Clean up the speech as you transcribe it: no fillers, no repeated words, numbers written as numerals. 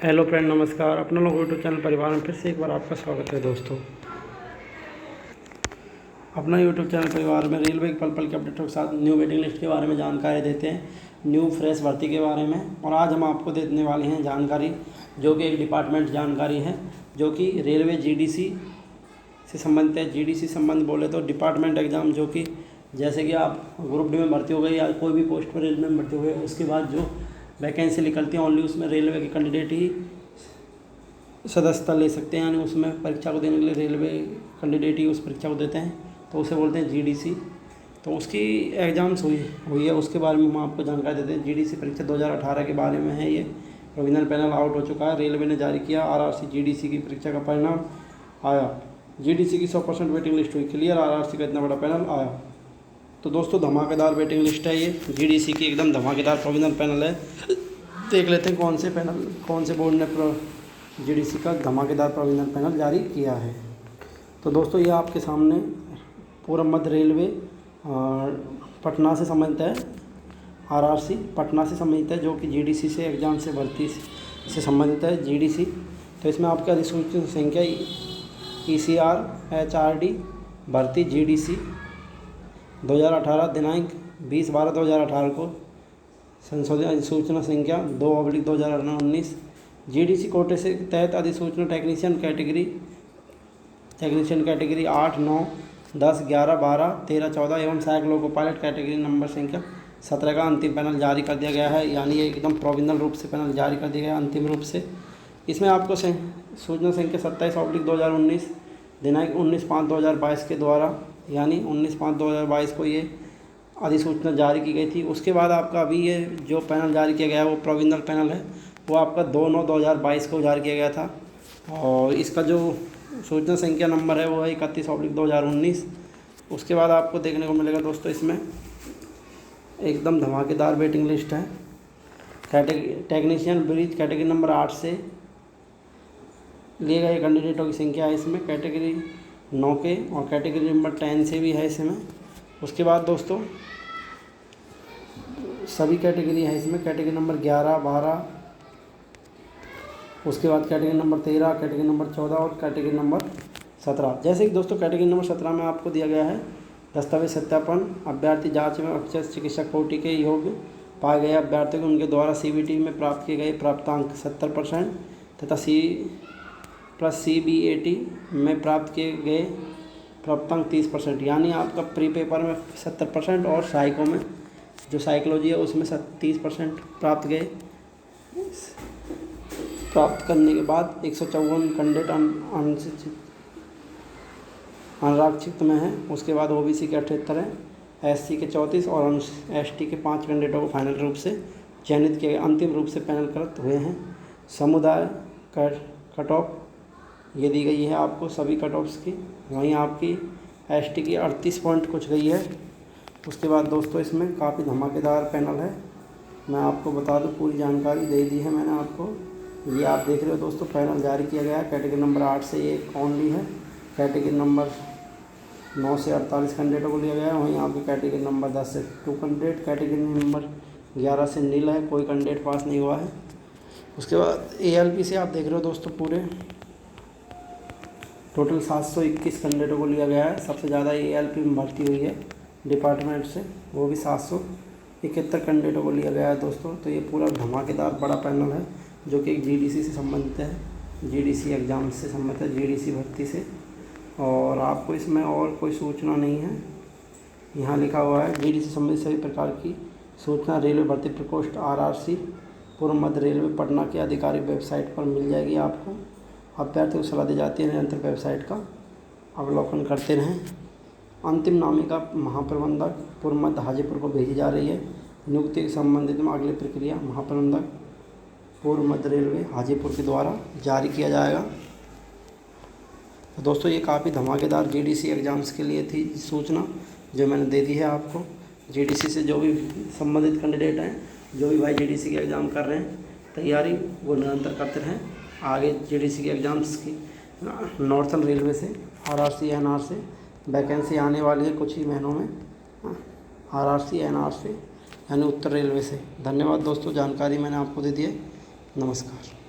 Hello friend, नमस्कार। अपना लोग यूट्यूब चैनल परिवार में फिर से एक बार आपका स्वागत है दोस्तों। अपना यूट्यूब चैनल परिवार में रेलवे के पल पल के अपडेटों के साथ न्यू वेटिंग लिस्ट के बारे में जानकारी देते हैं, न्यू फ्रेश भर्ती के बारे में। और आज हम आपको देने वाले हैं जानकारी जो कि एक डिपार्टमेंट जानकारी है, जो कि रेलवे जीडीसी से संबंधित है। जीडीसी संबंध बोले तो डिपार्टमेंट एग्ज़ाम, जो कि जैसे कि आप ग्रुप डी में भर्ती हो गई या कोई भी पोस्ट पर रेलवे में भर्ती हो गई, उसके बाद जो वैकेंसी निकलती है ओनली उसमें रेलवे के कैंडिडेट ही सदस्यता ले सकते हैं, यानी उसमें परीक्षा को देने के लिए रेलवे कैंडिडेट ही उस परीक्षा को देते हैं, तो उसे बोलते हैं जीडीसी। तो उसकी एग्ज़ाम्स हुई है, उसके बारे में हम आपको जानकारी देते हैं। जीडीसी परीक्षा 2018 के बारे में है। ये प्रोविजनल पैनल आउट हो चुका है, रेलवे ने जारी किया। आरआरसी जीडीसी की परीक्षा का परिणाम आया। जीडीसी की 100% वेटिंग लिस्ट हुई क्लियर। आरआरसी का इतना बड़ा पैनल आया। तो दोस्तों धमाकेदार वेटिंग लिस्ट है ये, जीडीसी की एकदम धमाकेदार प्रोविजनल पैनल है। देख लेते हैं कौन से बोर्ड ने जीडीसी का धमाकेदार प्रोविजनल पैनल जारी किया है। तो दोस्तों ये आपके सामने पूर्व मध्य रेलवे पटना से संबंधित है। आरआरसी पटना से संबंधित है, जो कि जीडीसी से एग्ज़ाम से भर्ती से संबंधित है जीडीसी। तो इसमें आपका अधिसूचना संख्या ECR HRD भर्ती जीडीसी 2018 दिनांक 20/12/2018 को संशोधित अधिसूचना संख्या 2/2019 जीडीसी कोटे से तहत अधिसूचना टेक्नीशियन कैटेगरी 8, 9, 10, 11, 12, 13, 14 एवं सहायक लोको पायलट कैटेगरी नंबर संख्या 17 का अंतिम पैनल जारी कर दिया गया है। यानी ये एकदम प्रोविजनल रूप से पैनल जारी कर दिया गया है अंतिम रूप से। इसमें आपको सूचना संख्या 27/2019 दिनांक 19/5/2022 के द्वारा, यानी 19/5/2022 को ये अधिसूचना जारी की गई थी। उसके बाद आपका अभी ये जो पैनल जारी किया गया है वो प्रोविजनल पैनल है, वो आपका 2/9/2022 को जारी किया गया था। और इसका जो सूचना संख्या नंबर है वो है 31/2019। उसके बाद आपको देखने को मिलेगा दोस्तों इसमें एकदम धमाकेदार वेटिंग लिस्ट है। टेक्नीशियन ब्रिज कैटेगरी नंबर 8 से लिए गए कैंडिडेटों की संख्या है इसमें, कैटेगरी 9 के, और कैटेगरी नंबर 10 से भी है इसमें। उसके बाद दोस्तों सभी कैटेगरी है इसमें, कैटेगरी नंबर 11, 12, उसके बाद कैटेगरी नंबर 13, कैटेगरी नंबर 14 और कैटेगरी नंबर 17। जैसे कि दोस्तों कैटेगरी नंबर 17 में आपको दिया गया है दस्तावेज सत्यापन। अभ्यर्थी जांच में अक्षर चिकित्सक कोटि के योग्य पाए गए अभ्यर्थियों को उनके द्वारा CBT में प्राप्त किए गए प्राप्तांक 70% तथा CBAT में प्राप्त किए गए प्राप्तांक 30%, यानी आपका प्री पेपर में 70% और सहायकों में जो साइकोलॉजी है उसमें 30% प्राप्त करने के बाद 154 कैंडिडेट अनारक्षित में हैं। उसके बाद OBC के 78 हैं, SC के 34 और ST के 5 कैंडिडेटों को फाइनल रूप से चयनित किए गए, अंतिम रूप से पैनलकृत हुए हैं। समुदाय कट ऑफ ये दी गई है आपको सभी कट ऑफ्स की, वहीं आपकी ST की 38 पॉइंट कुछ गई है। उसके बाद दोस्तों इसमें काफ़ी धमाकेदार पैनल है। मैं आपको बता दूं पूरी जानकारी दे दी है मैंने आपको। ये आप देख रहे हो दोस्तों पैनल जारी किया गया है। कैटेगरी नंबर 8 से ये ओनली है, कैटेगरी नंबर 9 से 48 कैंडिडेटों को लिया गया है। वहीं आपकी कैटेगरी नंबर 10 से 2 कैंडिडेट, कैटेगरी नंबर 11 से नील है, कोई कैंडिडेट पास नहीं हुआ है। उसके बाद ALP से आप देख रहे हो दोस्तों पूरे टोटल 721 कैंडिडेटों को लिया गया है। सबसे ज़्यादा ALP में भर्ती हुई है डिपार्टमेंट से, वो भी 771 कैंडिडेटों को लिया गया है दोस्तों। तो ये पूरा धमाकेदार बड़ा पैनल है जो कि जीडीसी से संबंधित है, जीडीसी एग्ज़ाम से संबंधित है, जीडीसी भर्ती से। और आपको इसमें और कोई सूचना नहीं है, यहाँ लिखा हुआ है जीडीसी से संबंधित सभी प्रकार की सूचना रेलवे भर्ती प्रकोष्ठ RRC पूर्व मध्य रेलवे पटना के आधिकारिक वेबसाइट पर मिल जाएगी आपको। अभ्यर्थी को सलाह दी जाती है निरंतर वेबसाइट का अवलोकन करते रहें। अंतिम नामिका महाप्रबंधक पूर्व मध्य हाजीपुर को भेजी जा रही है। नियुक्ति के संबंधित में अगली प्रक्रिया महाप्रबंधक पूर्व मध्य रेलवे हाजीपुर के द्वारा जारी किया जाएगा। तो दोस्तों ये काफ़ी धमाकेदार जीडीसी एग्ज़ाम्स के लिए थी सूचना जो मैंने दे दी है आपको। जीडीसी से जो भी संबंधित कैंडिडेट हैं, जो भी भाई जीडीसी के एग्ज़ाम कर रहे हैं तैयारी, वो निरंतर करते रहें। आगे जीडीसी के एग्ज़ाम्स की नॉर्थन रेलवे से RRC NR से वैकेंसी आने वाली है कुछ ही महीनों में, RRC NR से यानी उत्तर रेलवे से। धन्यवाद दोस्तों, जानकारी मैंने आपको दे दी है। नमस्कार।